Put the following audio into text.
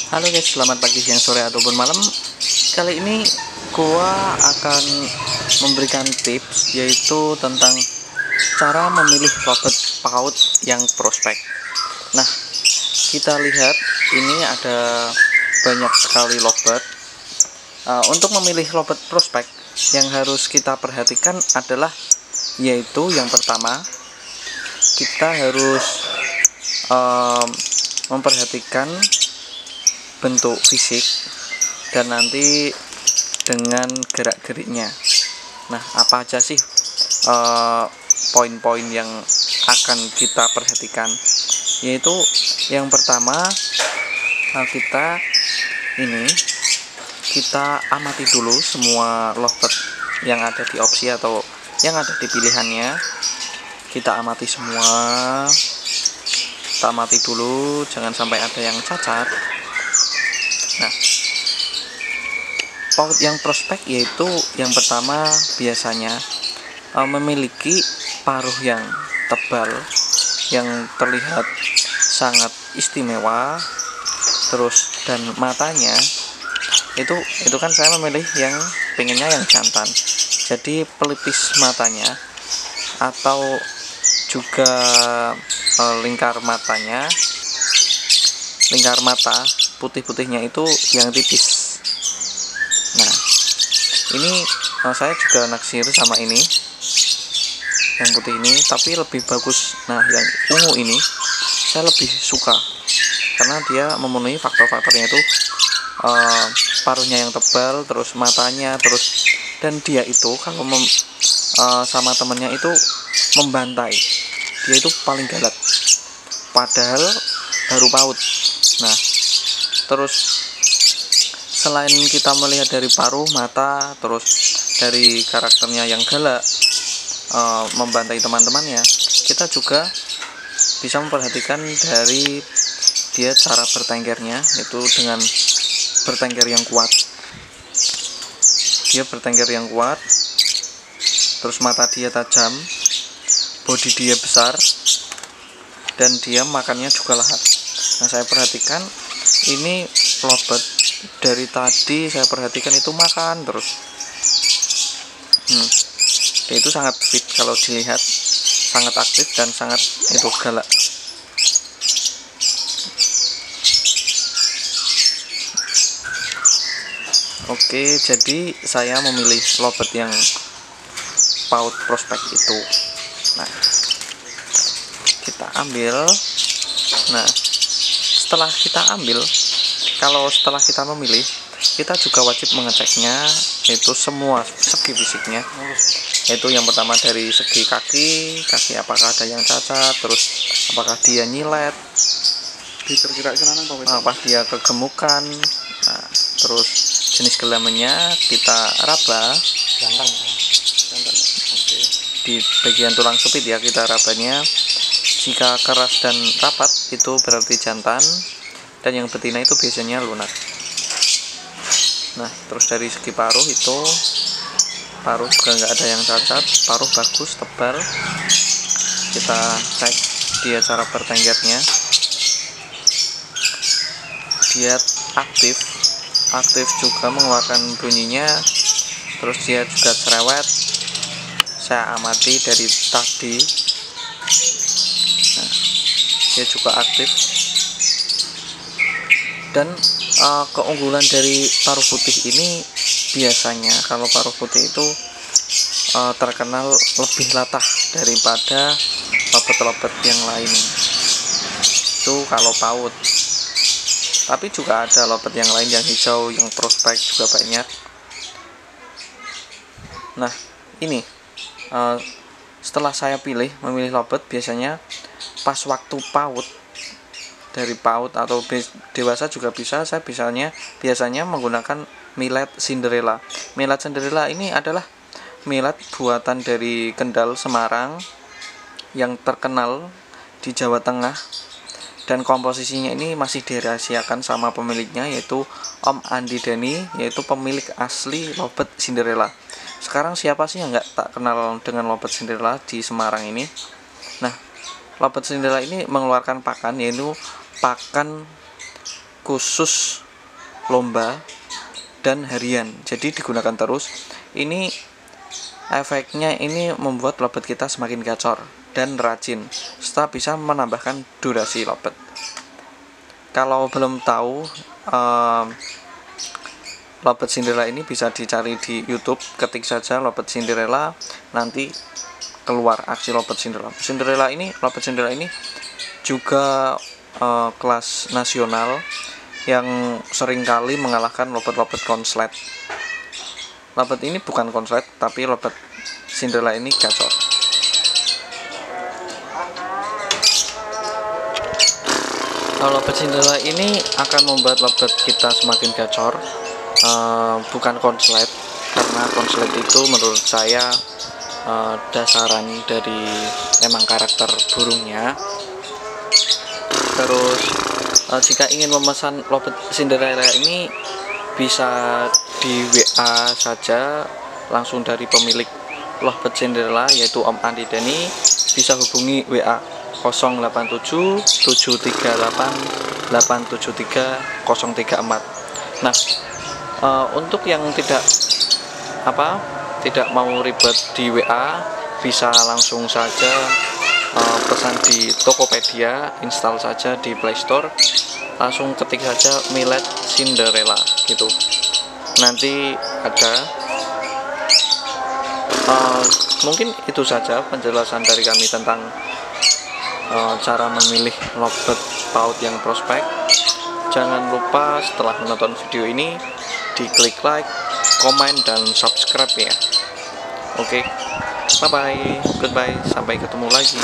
Halo guys, selamat pagi, siang, sore, ataupun malam. Kali ini gua akan memberikan tips, yaitu tentang cara memilih lovebird PAUD yang prospek. Nah, kita lihat ini ada banyak sekali lovebird. Untuk memilih lovebird prospek, yang harus kita perhatikan adalah, yaitu yang pertama, kita harus memperhatikan bentuk fisik dan nanti dengan gerak-geriknya. Nah, apa aja sih poin-poin yang akan kita perhatikan? Yaitu yang pertama, kita amati dulu semua lovebird yang ada di opsi atau yang ada di pilihannya. Kita amati semua, kita amati dulu, jangan sampai ada yang cacat. Nah, PAUD yang prospek yaitu yang pertama biasanya memiliki paruh yang tebal, yang terlihat sangat istimewa, terus dan matanya itu kan saya memilih yang pengennya yang jantan, jadi pelipis matanya atau juga lingkar mata putih-putihnya itu yang tipis. Nah, ini saya juga naksir sama ini yang putih ini, tapi lebih bagus. Nah, yang ungu ini saya lebih suka karena dia memenuhi faktor-faktornya itu paruhnya yang tebal, terus matanya, terus dan dia itu kalau sama temennya itu membantai, dia itu paling galak padahal baru PAUD. Nah, terus selain kita melihat dari paruh, mata, terus dari karakternya yang galak, membantai teman-temannya, kita juga bisa memperhatikan dari dia cara bertenggernya, itu dengan bertengger yang kuat. Dia bertengger yang kuat, terus mata dia tajam, bodi dia besar, dan dia makannya juga lahap. Nah, saya perhatikan ini lovebird dari tadi, saya perhatikan itu makan terus. Dia itu sangat fit kalau dilihat, sangat aktif dan sangat itu galak. Oke, jadi saya memilih lovebird yang PAUD prospek itu. Nah, kita ambil. Nah, setelah kita ambil, kalau setelah kita memilih, kita juga wajib mengeceknya, yaitu semua segi fisiknya. Yaitu yang pertama dari segi kaki apakah ada yang cacat, terus apakah dia nyilet, apa dia kegemukan. Nah, terus jenis kelaminnya kita raba di bagian tulang supit ya, kita rabanya. Jika keras dan rapat itu berarti jantan, dan yang betina itu biasanya lunak. Nah, terus dari segi paruh itu, paruh juga nggak ada yang cacat, paruh bagus, tebal. Kita cek dia cara bertenggernya, dia aktif juga mengeluarkan bunyinya, terus dia juga cerewet. Saya amati dari tadi. Nah, dia juga aktif. Dan keunggulan dari paruh putih ini, biasanya kalau paruh putih itu terkenal lebih latah daripada lovebird yang lain. Itu kalau PAUD. Tapi juga ada lovebird yang lain yang hijau, yang prospek juga banyak. Nah, ini setelah saya memilih lovebird, biasanya pas waktu PAUD, dari PAUD atau dewasa juga bisa, saya biasanya menggunakan millet Cinderella. Millet Cinderella ini adalah millet buatan dari Kendal, Semarang, yang terkenal di Jawa Tengah, dan komposisinya ini masih dirahasiakan sama pemiliknya, yaitu Om Andi Dani, yaitu pemilik asli lovebird Cinderella. Sekarang siapa sih yang nggak tak kenal dengan lovebird Cinderella di Semarang ini? Nah, lovebird Cinderella ini mengeluarkan pakan, yaitu pakan khusus lomba dan harian, jadi digunakan terus. Ini efeknya ini membuat lobet kita semakin gacor dan rajin, serta bisa menambahkan durasi lobet. Kalau belum tahu lobet Cinderella ini, bisa dicari di YouTube, ketik saja lobet Cinderella, nanti keluar aksi lobet Cinderella. Lobet Cinderella ini juga kelas nasional yang seringkali mengalahkan lobet-lobet konslet. Lobet ini bukan konslet, tapi lobet Cinderella ini gacor. Lobet Cinderella ini akan membuat lobet kita semakin gacor, bukan konslet, karena konslet itu menurut saya dasaran dari emang karakter burungnya. Terus jika ingin memesan lobet Cinderella ini, bisa di WA saja langsung dari pemilik lobet Cinderella, yaitu Om Andi Deni. Bisa hubungi WA 087 738 873 034. Nah, untuk yang tidak mau ribet di WA, bisa langsung saja pesan di Tokopedia, install saja di Play Store, langsung ketik saja Millet Cinderella gitu. Nanti ada. Mungkin itu saja penjelasan dari kami tentang cara memilih lobet paut yang prospek. Jangan lupa setelah menonton video ini diklik like, komen, dan subscribe ya. Oke, bye bye, goodbye, sampai ketemu lagi.